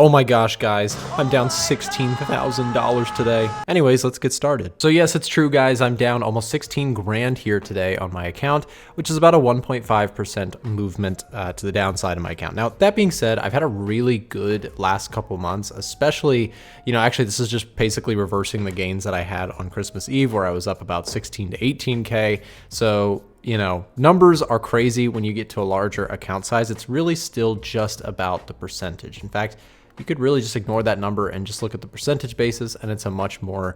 Oh my gosh, guys, I'm down $16,000 today. Anyways, let's get started. So yes, it's true, guys. I'm down almost 16 grand here today on my account, which is about a 1.5% movement to the downside of my account. Now, that being said, I've had a really good last couple months, especially, actually this is just basically reversing the gains that I had on Christmas Eve where I was up about 16 to 18K. So, numbers are crazy when you get to a larger account size. It's really still just about the percentage. In fact, you could really just ignore that number and just look at the percentage basis, and it's a much more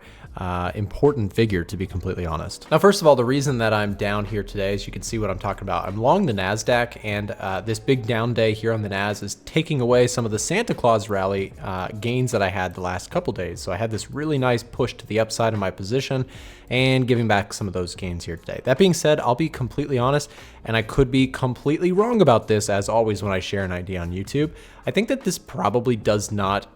important figure, to be completely honest. Now, first of all, the reason that I'm down here today, as you can see what I'm talking about, I'm long the NASDAQ, and this big down day here on the NAS is taking away some of the Santa Claus rally gains that I had the last couple days. So I had this really nice push to the upside of my position and giving back some of those gains here today. That being said, I'll be completely honest, and I could be completely wrong about this, as always when I share an idea on YouTube. I think that this probably does not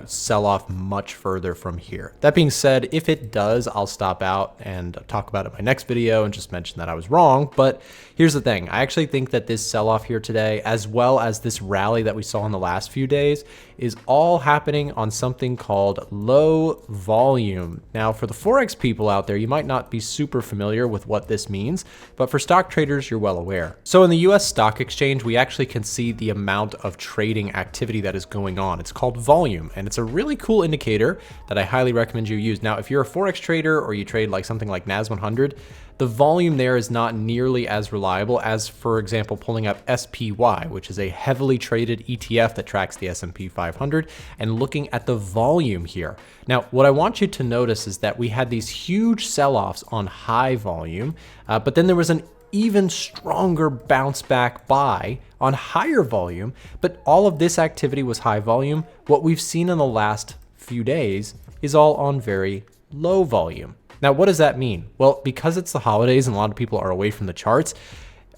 sell off much further from here. That being said, if it does, I'll stop out and talk about it in my next video and just mention that I was wrong. But here's the thing. I actually think that this sell-off here today, as well as this rally that we saw in the last few days, is all happening on something called low volume. Now, for the Forex people out there, you might not be super familiar with what this means, but for stock traders, you're well aware. So in the US stock exchange, we actually can see the amount of trading activity that is going on. It's called volume, and it's a really cool indicator that I highly recommend you use. Now, if you're a Forex trader or you trade like something like NAS 100, the volume there is not nearly as reliable as, for example, pulling up SPY, which is a heavily traded ETF that tracks the S&P 500, and looking at the volume here. Now, what I want you to notice is that we had these huge sell-offs on high volume, but then there was an even stronger bounce back buy on higher volume, but all of this activity was high volume. What we've seen in the last few days is all on very low volume. Now, what does that mean? Well, because it's the holidays and a lot of people are away from the charts,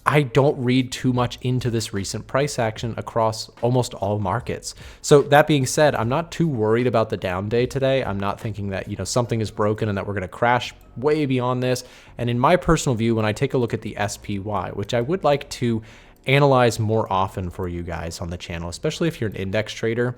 I don't read too much into this recent price action across almost all markets. So that being said, I'm not too worried about the down day today. I'm not thinking that, something is broken and that we're going to crash way beyond this. And in my personal view, when I take a look at the SPY, which I would like to analyze more often for you guys on the channel, especially if you're an index trader,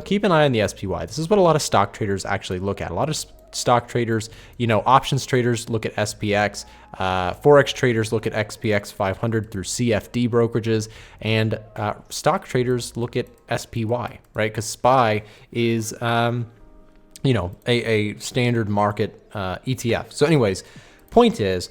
keep an eye on the SPY. This is what a lot of stock traders actually look at. A lot of stock traders, options traders look at SPX, Forex traders look at XPX 500 through CFD brokerages, and stock traders look at SPY, right? Because SPY is, a standard market ETF. So anyways, point is,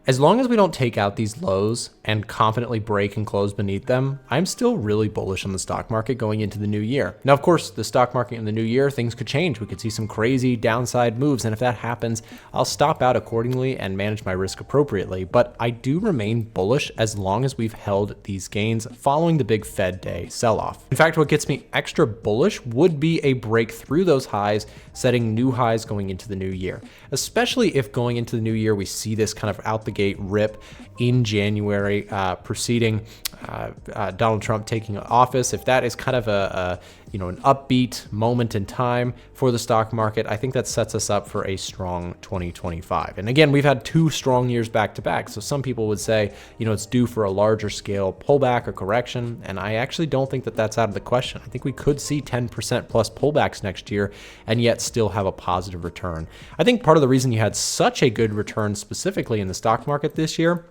as long as we don't take out these lows and confidently break and close beneath them, I'm still really bullish on the stock market going into the new year. Now, of course, the stock market in the new year, things could change. We could see some crazy downside moves. And if that happens, I'll stop out accordingly and manage my risk appropriately. But I do remain bullish as long as we've held these gains following the big Fed day sell-off. In fact, what gets me extra bullish would be a break through those highs, setting new highs going into the new year, especially if going into the new year, we see this kind of out the gate rip in January, preceding Donald Trump taking office. If that is kind of an upbeat moment in time for the stock market, I think that sets us up for a strong 2025. And again, we've had 2 strong years back to back. So some people would say, it's due for a larger scale pullback or correction. And I actually don't think that that's out of the question. I think we could see 10% plus pullbacks next year and yet still have a positive return. I think part of the reason you had such a good return specifically in the stock market this year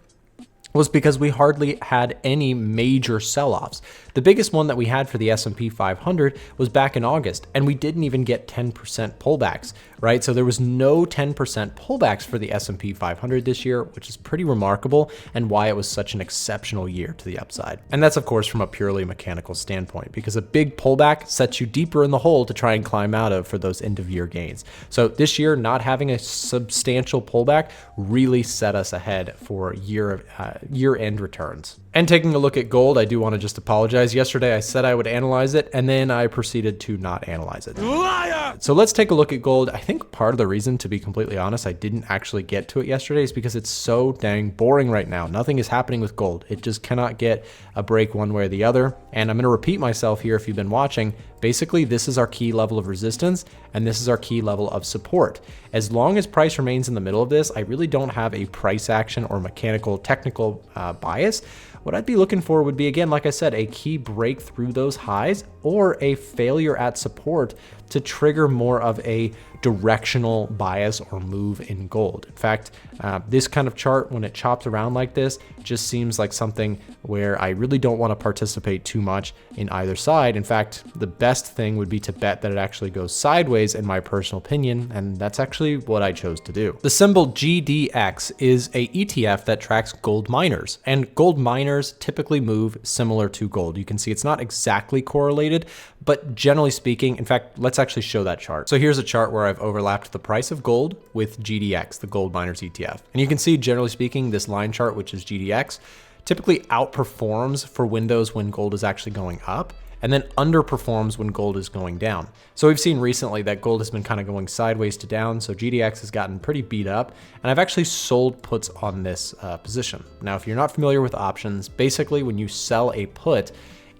was because we hardly had any major sell-offs. The biggest one that we had for the S&P 500 was back in August, and we didn't even get 10% pullbacks, right? So there was no 10% pullbacks for the S&P 500 this year, which is pretty remarkable and why it was such an exceptional year to the upside. And that's, of course, from a purely mechanical standpoint, because a big pullback sets you deeper in the hole to try and climb out of for those end-of-year gains. So this year, not having a substantial pullback really set us ahead for year-end returns. And taking a look at gold, I do want to just apologize. Yesterday, I said I would analyze it, and then I proceeded to not analyze it. Liar! So let's take a look at gold. I think part of the reason, to be completely honest, I didn't actually get to it yesterday is because it's so dang boring right now. Nothing is happening with gold. It just cannot get a break one way or the other. And I'm going to repeat myself here if you've been watching, Basically, this is our key level of resistance, and this is our key level of support. As long as price remains in the middle of this, I really don't have a price action or mechanical technical bias. What I'd be looking for would be, again, like I said, a key break through those highs or a failure at support to trigger more of a directional bias or move in gold. In fact, this kind of chart, when it chops around like this, just seems like something where I really don't want to participate too much in either side. In fact, the best thing would be to bet that it actually goes sideways, in my personal opinion, and that's actually what I chose to do. The symbol GDX is a ETF that tracks gold miners, and gold miners typically move similar to gold. You can see it's not exactly correlated, but generally speaking, in fact, let's actually show that chart. So here's a chart where I've overlapped the price of gold with GDX, the gold miners ETF. And you can see, generally speaking, this line chart, which is GDX, typically outperforms for windows when gold is actually going up, and then underperforms when gold is going down. So we've seen recently that gold has been kind of going sideways to down, so GDX has gotten pretty beat up, and I've actually sold puts on this position. Now, if you're not familiar with options, basically when you sell a put,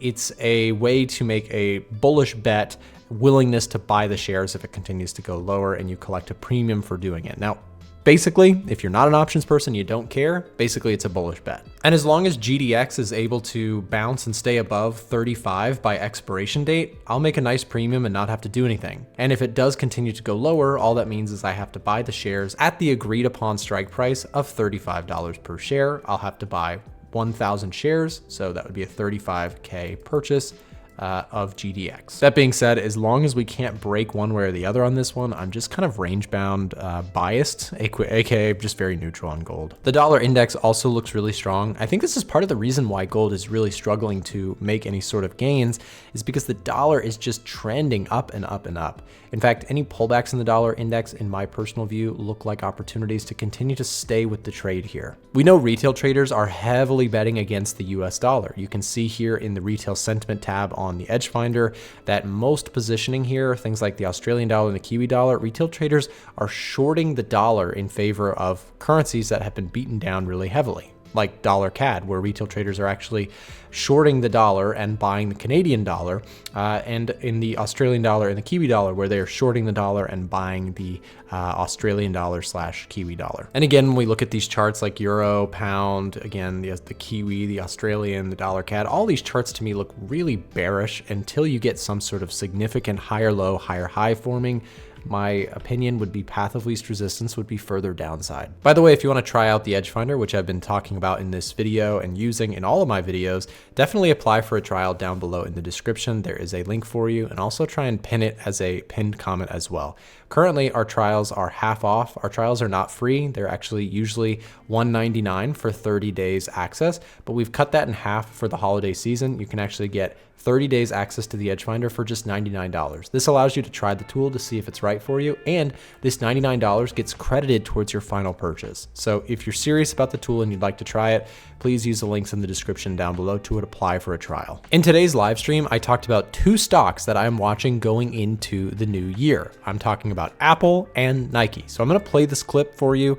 it's a way to make a bullish bet, willingness to buy the shares if it continues to go lower, and you collect a premium for doing it. Now, basically, if you're not an options person, you don't care, basically it's a bullish bet. And as long as GDX is able to bounce and stay above 35 by expiration date, I'll make a nice premium and not have to do anything. And if it does continue to go lower, all that means is I have to buy the shares at the agreed upon strike price of $35 per share. I'll have to buy 1,000 shares, so that would be a 35K purchase of GDX. That being said, as long as we can't break one way or the other on this one, I'm just kind of range bound biased, aka just very neutral on gold. The dollar index also looks really strong. I think this is part of the reason why gold is really struggling to make any sort of gains, is because the dollar is just trending up and up and up. In fact, any pullbacks in the dollar index, in my personal view, look like opportunities to continue to stay with the trade here. We know retail traders are heavily betting against the US dollar. You can see here in the retail sentiment tab on the EdgeFinder that most positioning here, things like the Australian dollar and the Kiwi dollar, retail traders are shorting the dollar in favor of currencies that have been beaten down really heavily, like dollar CAD, where retail traders are actually shorting the dollar and buying the Canadian dollar, and in the Australian dollar and the Kiwi dollar, where they're shorting the dollar and buying the Australian dollar / Kiwi dollar. And again, when we look at these charts like euro, pound, again, the Kiwi, the Australian, the dollar CAD, all these charts to me look really bearish until you get some sort of significant higher low, higher high forming. My opinion would be path of least resistance would be further downside. By the way, if you want to try out the EdgeFinder, which I've been talking about in this video and using in all of my videos, definitely apply for a trial down below in the description. There is a link for you, and also try and pin it as a pinned comment as well. Currently, our trials are half off. Our trials are not free. They're actually usually $199 for 30 days access, but we've cut that in half for the holiday season. You can actually get 30 days access to the EdgeFinder for just $99. This allows you to try the tool to see if it's right for you, and this $99 gets credited towards your final purchase. So if you're serious about the tool and you'd like to try it, please use the links in the description down below to apply for a trial. In today's live stream, I talked about two stocks that I'm watching going into the new year. I'm talking about Apple and Nike. So I'm gonna play this clip for you.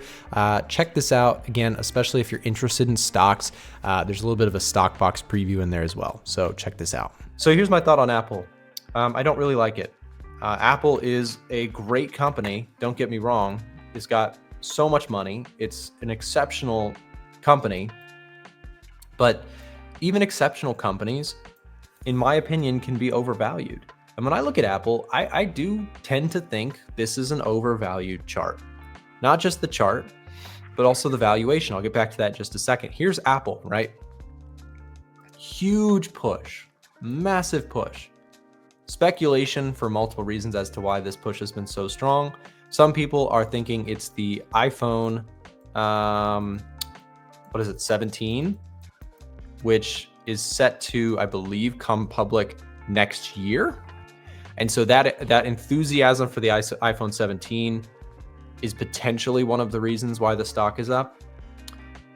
Check this out, again, especially if you're interested in stocks. There's a little bit of a stock box preview in there as well. So check this out. So here's my thought on Apple. I don't really like it. Apple is a great company, don't get me wrong. It's got so much money. It's an exceptional company, but even exceptional companies, in my opinion, can be overvalued. And when I look at Apple, I do tend to think this is an overvalued chart. Not just the chart, but also the valuation. I'll get back to that in just a second. Here's Apple, right? Huge push, massive push. Speculation for multiple reasons as to why this push has been so strong. Some people are thinking it's the iPhone, 17, which is set to, I believe, come public next year. And so that enthusiasm for the iPhone 17 is potentially one of the reasons why the stock is up.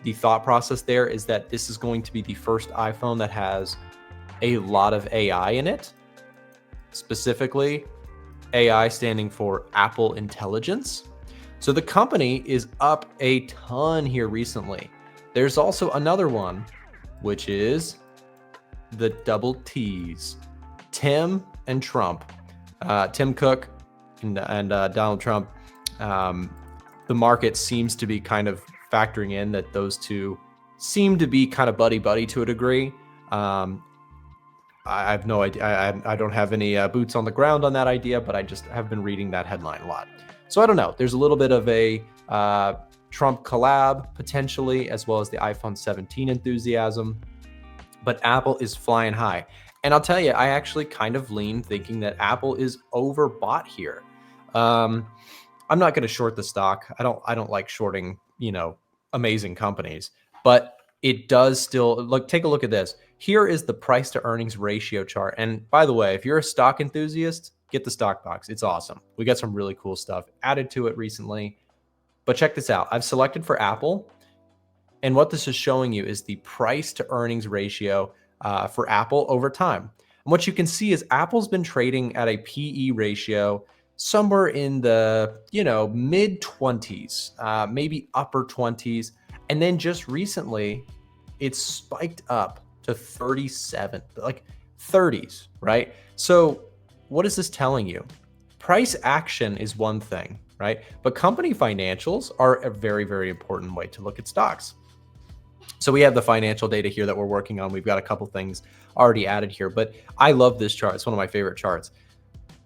The thought process there is that this is going to be the first iPhone that has a lot of AI in it, specifically AI standing for Apple Intelligence. So the company is up a ton here recently. There's also another one, which is the double T's, Tim and Trump, Tim Cook and Donald Trump, the market seems to be kind of factoring in that those two seem to be kind of buddy-buddy to a degree. I have no idea. I don't have any boots on the ground on that idea, but I just have been reading that headline a lot. So I don't know. There's a little bit of a Trump collab potentially, as well as the iPhone 17 enthusiasm. But Apple is flying high. And I'll tell you, I actually kind of lean thinking that Apple is overbought here. I'm not going to short the stock. I don't like shorting, amazing companies, but it does still take a look at this. Here is the price to earnings ratio chart. And by the way, if you're a stock enthusiast, get the stock box. It's awesome. We got some really cool stuff added to it recently, but check this out. I've selected for Apple. And what this is showing you is the price to earnings ratio for Apple over time. And what you can see is Apple's been trading at a PE ratio somewhere in the, mid 20s, maybe upper 20s. And then just recently, it's spiked up to 37, like 30s, right? So what is this telling you? Price action is one thing, right? But company financials are a very, very important way to look at stocks. So we have the financial data here that we're working on. We've got a couple things already added here, but I love this chart. It's one of my favorite charts.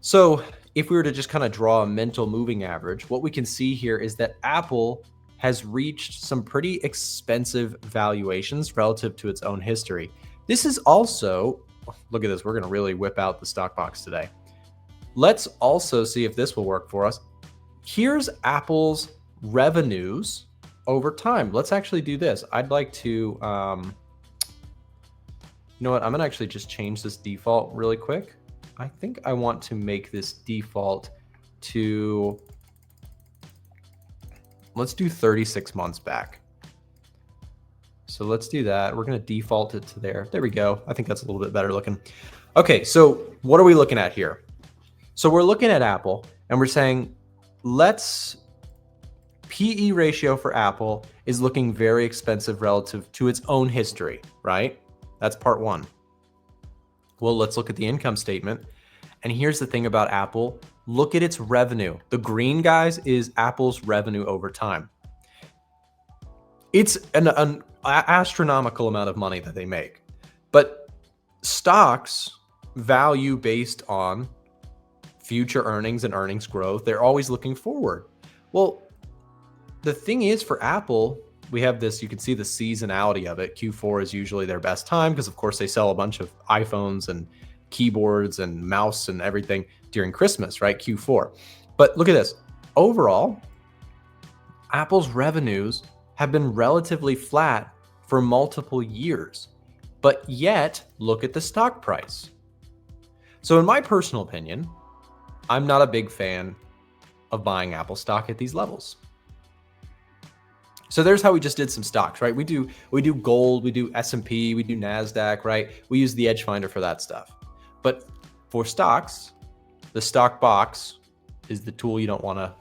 So if we were to just kind of draw a mental moving average, what we can see here is that Apple has reached some pretty expensive valuations relative to its own history. This is also, look at this, we're going to really whip out the stock box today. Let's also see if this will work for us. Here's Apple's revenues over time. Let's actually do this. I'd like to, you know what? I'm going to actually just change this default really quick. I think I want to make this default to, let's do 36 months back. So let's do that. We're going to default it to there. There we go. I think that's a little bit better looking. Okay, so what are we looking at here? So we're looking at Apple and we're saying, let's PE ratio for Apple is looking very expensive relative to its own history, right? That's part one. Well, let's look at the income statement. And here's the thing about Apple. Look at its revenue. The green, guys, is Apple's revenue over time. It's an astronomical amount of money that they make. But stocks value based on future earnings and earnings growth. They're always looking forward. Well, the thing is for Apple, we have this, you can see the seasonality of it. Q4 is usually their best time because of course they sell a bunch of iPhones and keyboards and mouse and everything during Christmas, right? Q4. But look at this. Overall, Apple's revenues have been relatively flat for multiple years, but yet look at the stock price. So in my personal opinion, I'm not a big fan of buying Apple stock at these levels. So there's how we just did some stocks, right? We do gold, we do S&P, we do NASDAQ, right? We use the EdgeFinder for that stuff. But for stocks, the stock box is the tool you don't want to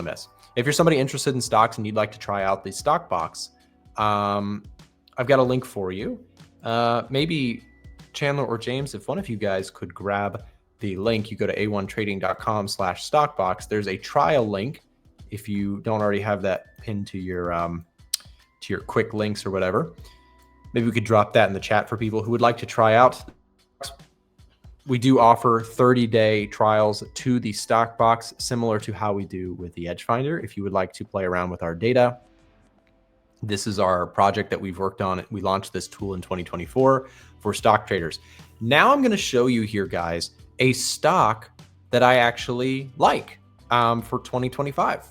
miss. If you're somebody interested in stocks and you'd like to try out the stock box, I've got a link for you. Maybe Chandler or James, if one of you guys could grab the link, you go to a1trading.com/stockbox. There's a trial link. If you don't already have that pinned to your quick links or whatever, maybe we could drop that in the chat for people who would like to try out. We do offer 30-day trials to the stock box, similar to how we do with the EdgeFinder. If you would like to play around with our data, this is our project that we've worked on. We launched this tool in 2024 for stock traders. Now I'm going to show you here, guys, a stock that I actually like for 2025.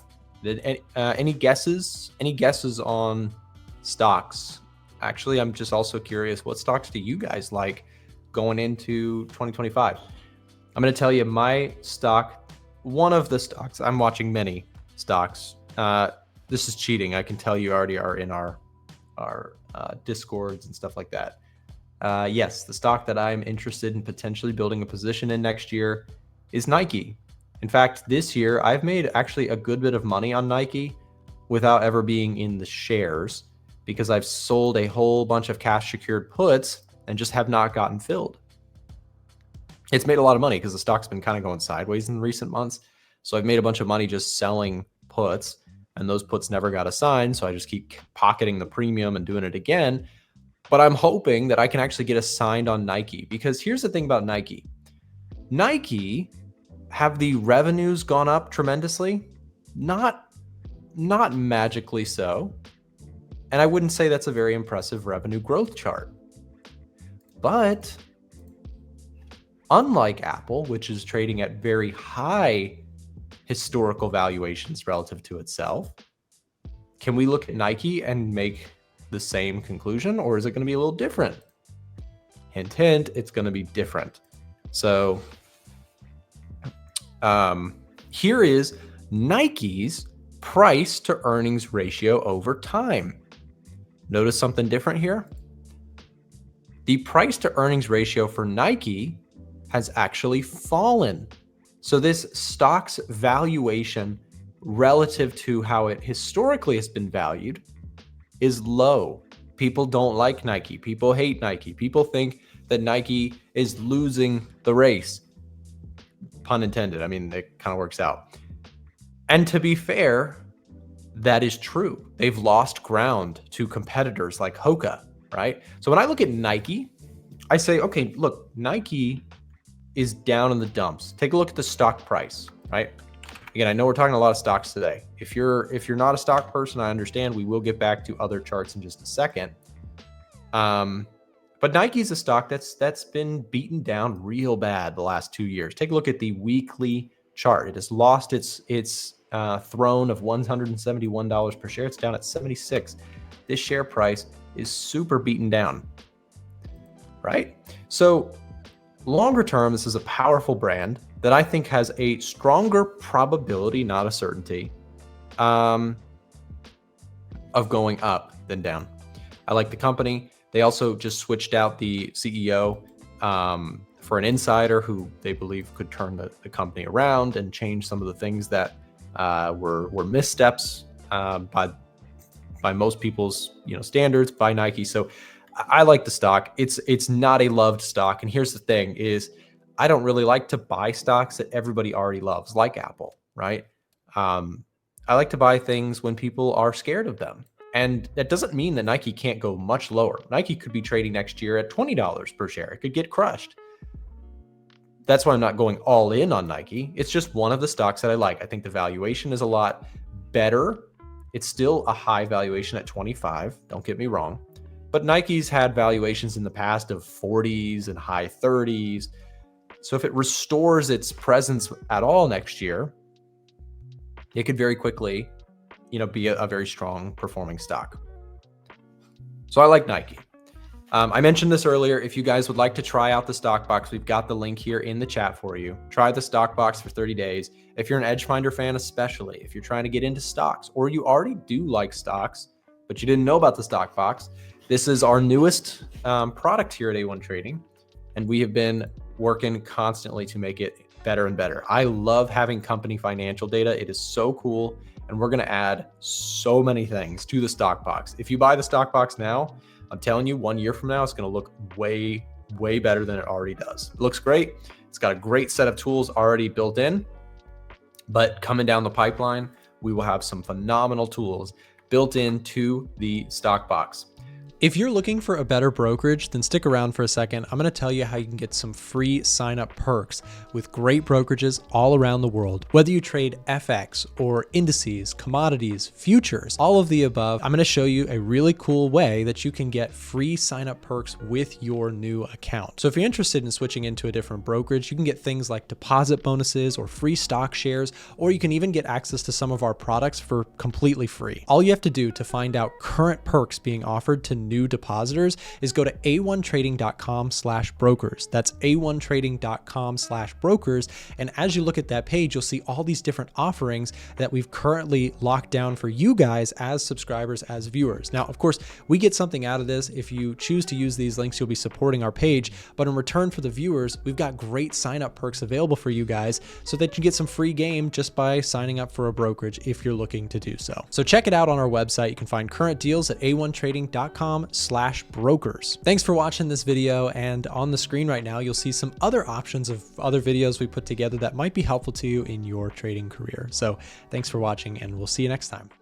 Any guesses? Any guesses on stocks? Actually, I'm just also curious, what stocks do you guys like going into 2025? I'm going to tell you my stock, one of the stocks, I'm watching many stocks. This is cheating. I can tell you already are in our Discords and stuff like that. Yes, the stock that I'm interested in potentially building a position in next year is Nike. In fact, this year I've made actually a good bit of money on Nike without ever being in the shares because I've sold a whole bunch of cash secured puts and just have not gotten filled. it's made a lot of money because the stock's been kind of going sideways in recent months. So I've made a bunch of money just selling puts, and those puts never got assigned. So I just keep pocketing the premium and doing it again. But I'm hoping that I can actually get assigned on Nike, because here's the thing about Nike. Nike, have the revenues gone up tremendously? Not magically so. And I wouldn't say that's a very impressive revenue growth chart. But unlike Apple, which is trading at very high historical valuations relative to itself, can we look at Nike and make the same conclusion, or is it going to be a little different? Hint, hint, it's going to be different. So here is Nike's price to earnings ratio over time. Notice something different here? The price to earnings ratio for Nike has actually fallen. So this stock's valuation relative to how it historically has been valued is low. People don't like Nike. People hate Nike. People think that Nike is losing the race. Pun intended. I mean, it kind of works out. And to be fair, that is true. They've lost ground to competitors like Hoka, right? So when I look at Nike, I say, okay, look, Nike is down in the dumps. Take a look at the stock price, right? Again, I know we're talking a lot of stocks today. If you're not a stock person, I understand. We will get back to other charts in just a second. But Nike's a stock that's been beaten down real bad the last 2 years. Take a look at the weekly chart. It has lost its throne of $171 per share. It's down at 76. This share price is super beaten down, right? So longer term, this is a powerful brand that I think has a stronger probability, not a certainty, of going up than down. I like the company. They also just switched out the CEO for an insider who they believe could turn the company around and change some of the things that were missteps by most people's standards by Nike. So I like the stock. It's not a loved stock. And here's the thing is I don't really like to buy stocks that everybody already loves, like Apple, right? I like to buy things when people are scared of them. And that doesn't mean that Nike can't go much lower. Nike could be trading next year at $20 per share. It could get crushed. That's why I'm not going all in on Nike. It's just one of the stocks that I like. I think the valuation is a lot better. It's still a high valuation at 25. Don't get me wrong. But Nike's had valuations in the past of 40s and high 30s. So if it restores its presence at all next year, it could very quickly, be a very strong performing stock. So I like Nike. I mentioned this earlier. If you guys would like to try out the stock box, we've got the link here in the chat for you. Try the stock box for 30 days. If you're an EdgeFinder fan, especially if you're trying to get into stocks, or you already do like stocks, but you didn't know about the stock box, this is our newest product here at A1 Trading, and we have been working constantly to make it better and better. I love having company financial data. It is so cool, and we're going to add so many things to the stock box. If you buy the stock box now, I'm telling you, 1 year from now, it's going to look way, way better than it already does. It looks great. It's got a great set of tools already built in, but coming down the pipeline, we will have some phenomenal tools built into the stock box. If you're looking for a better brokerage, then stick around for a second. I'm going to tell you how you can get some free sign-up perks with great brokerages all around the world. Whether you trade FX or indices, commodities, futures, all of the above, I'm going to show you a really cool way that you can get free sign-up perks with your new account. So if you're interested in switching into a different brokerage, you can get things like deposit bonuses or free stock shares, or you can even get access to some of our products for completely free. All you have to do to find out current perks being offered to new depositors is go to a1trading.com/brokers. That's a1trading.com/brokers. And as you look at that page, you'll see all these different offerings that we've currently locked down for you guys as subscribers, as viewers. Now, of course, we get something out of this. If you choose to use these links, you'll be supporting our page. But in return for the viewers, we've got great sign-up perks available for you guys so that you get some free game just by signing up for a brokerage if you're looking to do so. So check it out on our website. You can find current deals at a1trading.com/brokers. edgefinder.com/brokers. Thanks for watching this video, and on the screen right now, you'll see some other options of other videos we put together that might be helpful to you in your trading career. So thanks for watching, and we'll see you next time.